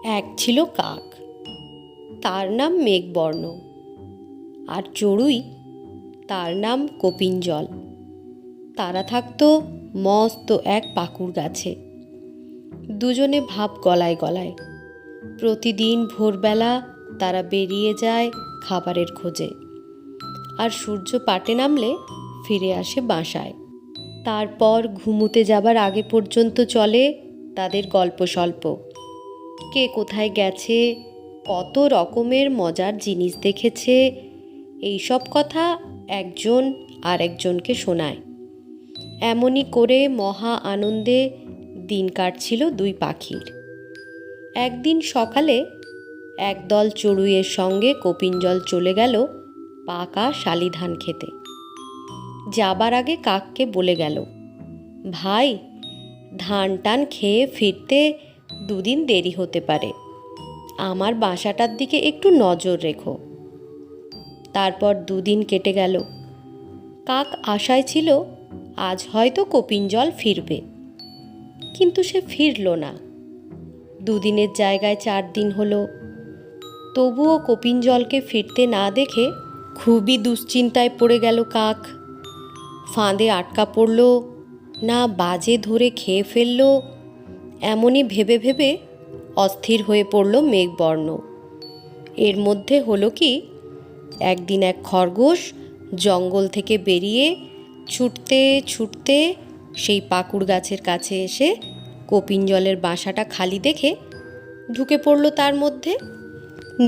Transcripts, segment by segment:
এক ছিল কাক, তার নাম মেঘবর্ণ। আর চড়ুই, তার নাম কপিনজল। তারা থাকতো মস্ত এক পাকুড় গাছে। দুজনে ভাব গলায় গলায়। প্রতিদিন ভোরবেলা তারা বেরিয়ে যায় খাবারের খোঁজে, আর সূর্য পাটে নামলে ফিরে আসে বাসায়। তারপর ঘুমুতে যাবার আগে পর্যন্ত চলে তাদের গল্প স্বল্প। কে কোথায় গেছে, কত রকমের মজার জিনিস দেখেছে, এইসব কথা একজন আরেকজনকে শোনায়। এমনই করে মহা আনন্দে দিন কাটছিল দুই পাখির। একদিন সকালে একদল চড়ুইয়ের সঙ্গে কপিনজল চলে গেল পাকা শালি ধান খেতে। যাবার আগে কাককে বলে গেল, ভাই, ধান টান খেয়ে ফিরতে দুদিন দেরি হতে পারে, আমার বাসাটার দিকে একটু নজর রেখো। তারপর দুদিন কেটে গেল। কাক আশায় ছিল আজ হয়তো কপিনজল ফিরবে, কিন্তু সে ফিরল না। দুদিনের জায়গায় 4 দিন হলো, তবুও কপিনজলকে ফিরতে না দেখে খুবই দুশ্চিন্তায় পড়ে গেল কাক। ফাঁদে আটকা পড়ল না বাজে ধরে খেয়ে ফেলল, এমনই ভেবে ভেবে অস্থির হয়ে পড়ল মেঘবর্ণ। এর মধ্যে হলো কি, একদিন এক খরগোশ জঙ্গল থেকে বেরিয়ে ছুটতে ছুটতে সেই পাকুড় গাছের কাছে এসে কপিনজলের বাসাটা খালি দেখে ঢুকে পড়ল তার মধ্যে।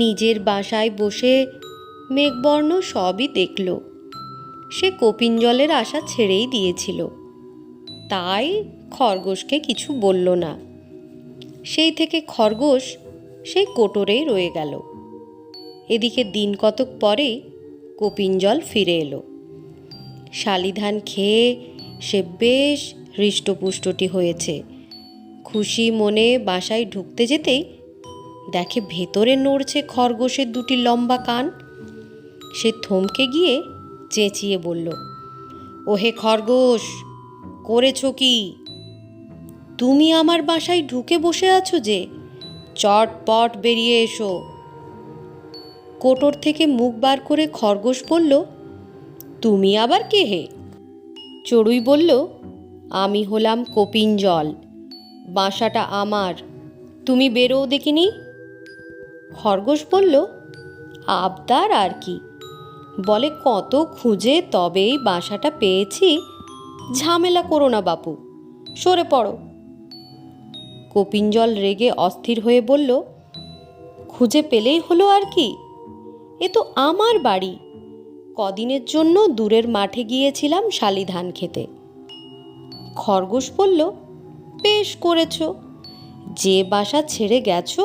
নিজের বাসায় বসে মেঘবর্ণ সবই দেখল। সে কপিনজলের আশা ছেড়েই দিয়েছিল, তাই খরগোশকে কিছু বলল না। সেই থেকে খরগোশ সেই কোটরেই রয়ে গেল। এদিকে দিন কতক পরেই কপিনজল ফিরে এলো। শালিধান খেয়ে সে বেশ হৃষ্টপুষ্টটি হয়েছে। খুশি মনে বাসায় ঢুকতে যেতেই দেখে ভেতরে নড়ছে খরগোশের 2টি লম্বা কান। সে থমকে গিয়ে চেঁচিয়ে বলল, ওহে খরগোশ, করেছো কি? তুমি আমার বাসায় ঢুকে বসে আছো যে, চটপট বেরিয়ে এসো। কোটর থেকে মুখ বার করে খরগোশ বলল, তুমি আবার কে হে? চড়ুই বলল, আমি হলাম কপিনজল, বাসাটা আমার, তুমি বেরোও দেখিনি। খরগোশ বলল, আবদার আর কি, বলে কত খুঁজে তবেই বাসাটা পেয়েছি, ঝামেলা করো না বাপু, সরে পড়ো। কপিনজল রেগে অস্থির হয়ে বলল, খুঁজে পেলেই হলো আর কি, এ তো আমার বাড়ি, কদিনের জন্য দূরের মাঠে গিয়েছিলাম শালি ধান খেতে। খরগোশ বলল, বেশ করেছ, যে বাসা ছেড়ে গেছো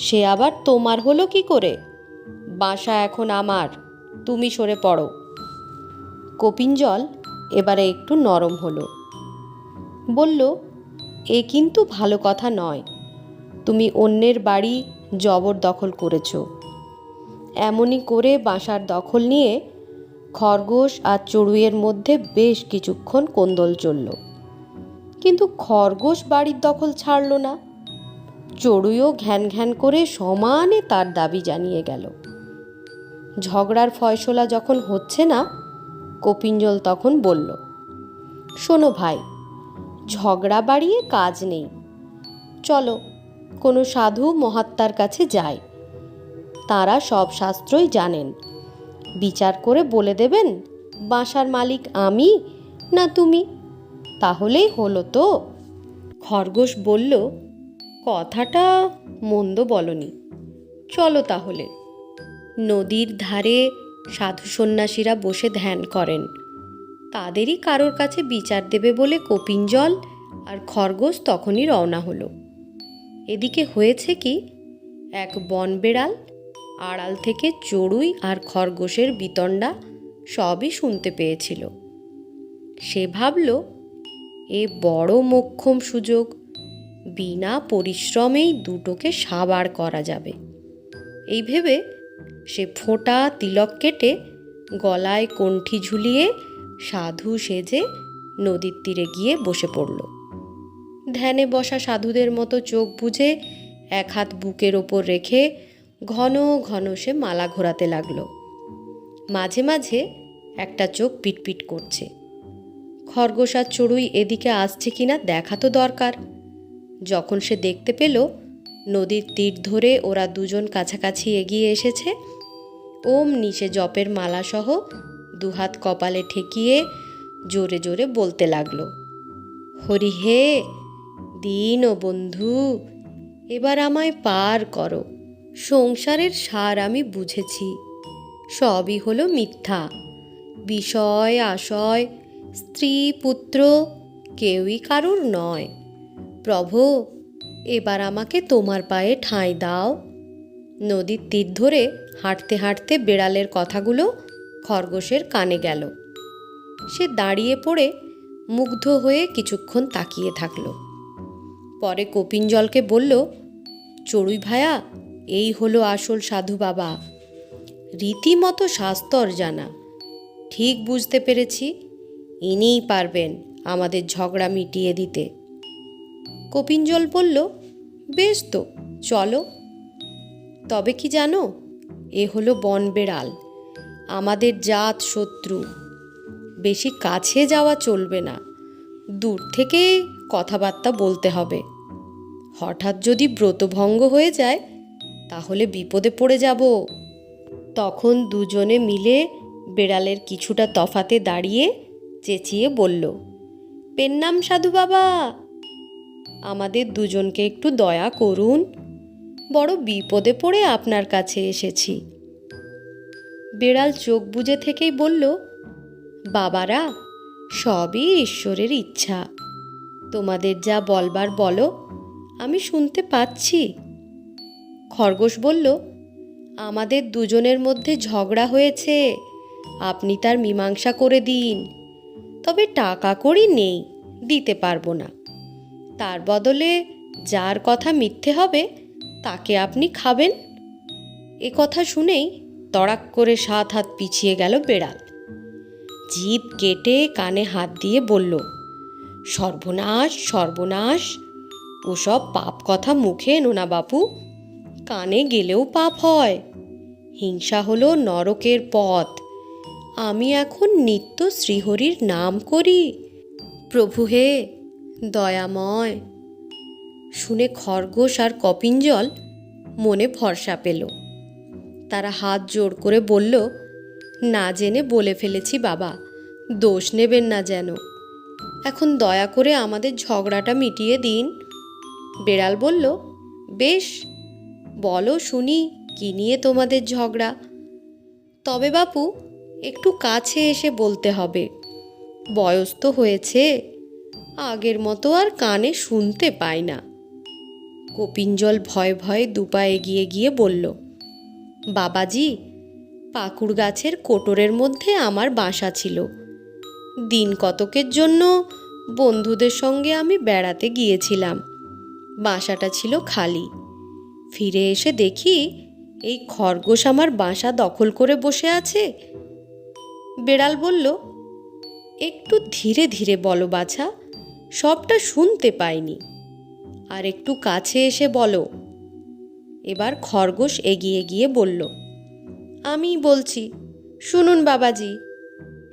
সে আবার তোমার হলো কি করে? বাসা এখন আমার, তুমি সরে পড়ো। কপিনজল এবারে একটু নরম হলো, বলল, এ কিন্তু ভালো কথা নয়, তুমি অন্যের বাড়ি জবরদখল করেছো। এমনই করে বাসার দখল নিয়ে খরগোশ আর চড়ুইয়ের মধ্যে বেশ কিছুক্ষণ কোন্দল চলল, কিন্তু খরগোশ বাড়ির দখল ছাড়ল না। চড়ুইও ঘ্যান ঘ্যান করে সমানে তার দাবি জানিয়ে গেল। ঝগড়ার ফয়সলা যখন হচ্ছে না, কপিনজল তখন বলল, শোনো ভাই, ঝগড়া বাড়িয়ে কাজ নেই, চলো কোনো সাধু মহাত্মার কাছে যাই, তারা সব শাস্ত্রই জানেন, বিচার করে বলে দেবেন বাসার মালিক আমি না তুমি, তাহলেই হলো তো। খরগোশ বলল, কথাটা মন্দ বলনি, চলো তাহলে। নদীর ধারে সাধু সন্ন্যাসীরা বসে ধ্যান করেন, তাদেরই কারোর কাছে বিচার দেবে বলে কপিনজল আর খরগোশ তখনই রওনা হলো। এদিকে হয়েছে কি, এক বনবেড়াল আড়াল থেকে চড়ুই আর খরগোশের বিতণ্ডা সবই শুনতে পেয়েছিল। সে ভাবল, এ বড় মোক্ষম সুযোগ, বিনা পরিশ্রমেই দুটোকে সাবার করা যাবে। এই ভেবে সে ফোঁটা তিলক কেটে গলায় কণ্ঠি ঝুলিয়ে সাধু সেজে নদীর তীরে গিয়ে বসে পড়ল। ধ্যানে বসা সাধুদের মতো চোখ বুজে এক হাত বুকের ওপর রেখে ঘন ঘন সে মালা ঘোরাতে লাগলো। মাঝে মাঝে একটা চোখ পিটপিট করছে। খরগোশ আর চড়ুই এদিকে আসছে কিনা দেখা তো দরকার। যখন সে দেখতে পেল নদীর তীর ধরে ওরা দুজন কাছাকাছি এগিয়ে এসেছে, ওম নিশে জপের মালাসহ দুহাত কপালে ঠেকিয়ে জোরে জোরে বলতে লাগলো, হরি হে দিন ও বন্ধু, এবার আমায় পার করো। সংসারের সার আমি বুঝেছি, সবই হলো মিথ্যা। বিষয় আশয় স্ত্রী পুত্র কেউই কারুর নয়। প্রভু, এবার আমাকে তোমার পায়ে ঠাঁই দাও। নদীর তীর ধরে হাঁটতে হাঁটতে বেড়ালের কথাগুলো খরগোশের কানে গেল। সে দাঁড়িয়ে পড়ে মুগ্ধ হয়ে কিছুক্ষণ তাকিয়ে থাকল। পরে কপিনজলকে বলল, চড়ুই ভায়া, এই হলো আসল সাধু বাবা, রীতিমতো শাস্তর জানা। ঠিক বুঝতে পেরেছি, ইনিই পারবেন আমাদের ঝগড়া মিটিয়ে দিতে। কপিনজল বলল, বেশ তো, চলো। তবে কি জানো, এ হলো বনবেড়াল, আমাদের জাত শত্রু। বেশি কাছে যাওয়া চলবে না, দূর থেকে কথাবার্তা বলতে হবে। হঠাৎ যদি ব্রতভঙ্গ হয়ে যায় তাহলে বিপদে পড়ে যাব। তখন দুজনে মিলে বেড়ালের কিছুটা তফাতে দাঁড়িয়ে চেঁচিয়ে বলল, পেন্নাম সাধু বাবা, আমাদের দুজনকে একটু দয়া করুন, বড় বিপদে পড়ে আপনার কাছে এসেছি। বেড়াল চোখ বুজে থেকেই বলল, বাবারা, সবই ঈশ্বরের ইচ্ছা, তোমাদের যা বলবার বলো, আমি শুনতে পাচ্ছি। খরগোশ বলল, আমাদের দুজনের মধ্যে ঝগড়া হয়েছে, আপনি তার মীমাংসা করে দিন। তবে টাকা কড়ি নেই, দিতে পারবো না। তার বদলে যার কথা মিথ্যে হবে তাকে আপনি খাবেন। এ কথা শুনেই তড়াক করে 7 হাত পিছিয়ে গেল বেড়াল। জিভ কেটে কানে হাত দিয়ে বলল, সর্বনাশ সর্বনাশ, ওসব পাপ কথা মুখে এনো না বাপু, কানে গেলেও পাপ হয়। হিংসা হলো নরকের পথ। আমি এখন নিত্য শ্রীহরির নাম করি। প্রভু হে দয়াময়। শুনে খরগোশ আর কপিনজল মনে ভরসা পেল। তারা হাত জোড় করে বলল, না জেনে বলে ফেলেছি বাবা, দোষ নেবেন না যেন। এখন দয়া করে আমাদের ঝগড়াটা মিটিয়ে দিন। বেড়াল বলল, বেশ, বলো শুনি, কি নিয়ে তোমাদের ঝগড়া? তবে বাপু, একটু কাছে এসে বলতে হবে, বয়স তো হয়েছে, আগের মতো আর কানে শুনতে পাই না। কপিনজল ভয়ে ভয়ে দুপা এগিয়ে গিয়ে বলল, বাবাজি, পাকুড় গাছের কোটরের মধ্যে আমার বাসা ছিল। দিন কতকের জন্য বন্ধুদের সঙ্গে আমি বেড়াতে গিয়েছিলাম। বাসাটা ছিল খালি। ফিরে এসে দেখি এই খরগোশ আমার বাসা দখল করে বসে আছে। বেড়াল বলল, একটু ধীরে ধীরে বলো বাছা, সবটা শুনতে পাইনি, আর একটু কাছে এসে বলো। এবার খরগোশ এগিয়ে গিয়ে বলল, আমি বলছি, শুনুন বাবাজি।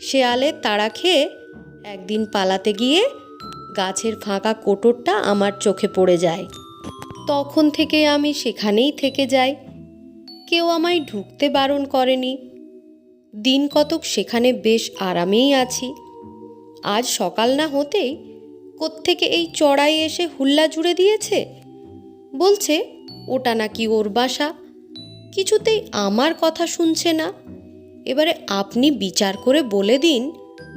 শেয়ালের তাড়া খেয়ে একদিন পালাতে গিয়ে গাছের ফাঁকা কোটরটা আমার চোখে পড়ে যায়। তখন থেকে আমি সেখানেই থেকে যাই, কেউ আমায় ঢুকতে বারণ করেনি। দিন কতক সেখানে বেশ আরামেই আছি। আজ সকাল না হতেই কোত্থেকে এই চড়াই এসে হুল্লা জুড়ে দিয়েছে, বলছে ওটা নাকি ওর বাসা। কিছুতেই আমার কথা শুনছে না। এবারে আপনি বিচার করে বলে দিন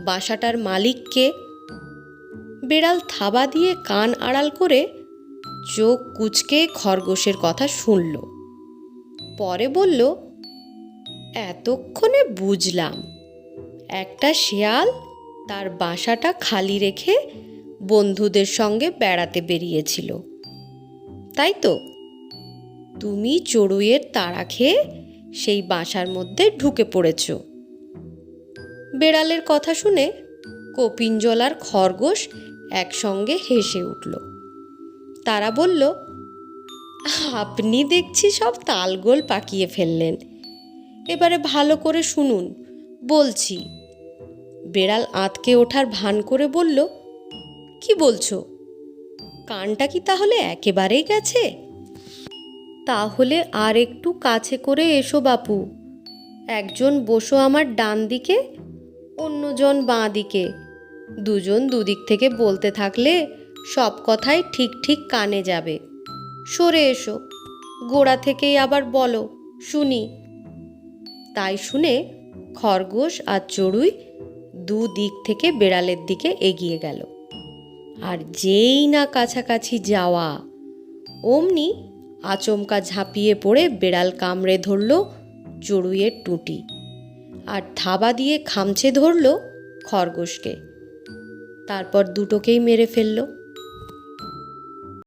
বাসাটার মালিক কে। বেড়াল থাবা দিয়ে কান আড়াল করে চোখ কুঁচকে খরগোশের কথা শুনল। পরে বলল, এতক্ষণে বুঝলাম, একটা শেয়াল তার বাসাটা খালি রেখে বন্ধুদের সঙ্গে বেড়াতে বেরিয়েছিল, তাই তো? তুমি চড়ুইয়ের তাড়া খেয়ে সেই বাসার মধ্যে ঢুকে পড়েছ। বেড়ালের কথা শুনে কপিনজল আর খরগোশ একসঙ্গে হেসে উঠল। তারা বলল, আপনি দেখছি সব তালগোল পাকিয়ে ফেললেন। এবারে ভালো করে শুনুন, বলছি। বেড়াল আঁতকে ওঠার ভান করে বলল, কি বলছো? কানটা কি তাহলে একেবারেই গেছে? তাহলে আর একটু কাছে করে এসো বাপু। একজন বসো আমার ডান দিকে, অন্যজন বাঁ দিকে। দুজন দুদিক থেকে বলতে থাকলে সব কথাই ঠিক ঠিক কানে যাবে। সরে এসো, গোড়া থেকেই আবার বলো, শুনি। তাই শুনে খরগোশ আর চড়ুই দুদিক থেকে বেড়ালের দিকে এগিয়ে গেল। আর যেই না কাছাকাছি যাওয়া, অমনি আচমকা ঝাঁপিয়ে পড়ে বেড়াল কামড়ে ধরল চড়ুইয়ের টুটি, আর থাবা দিয়ে খামচে ধরল খরগোশকে। তারপর দুটোকেই মেরে ফেলল।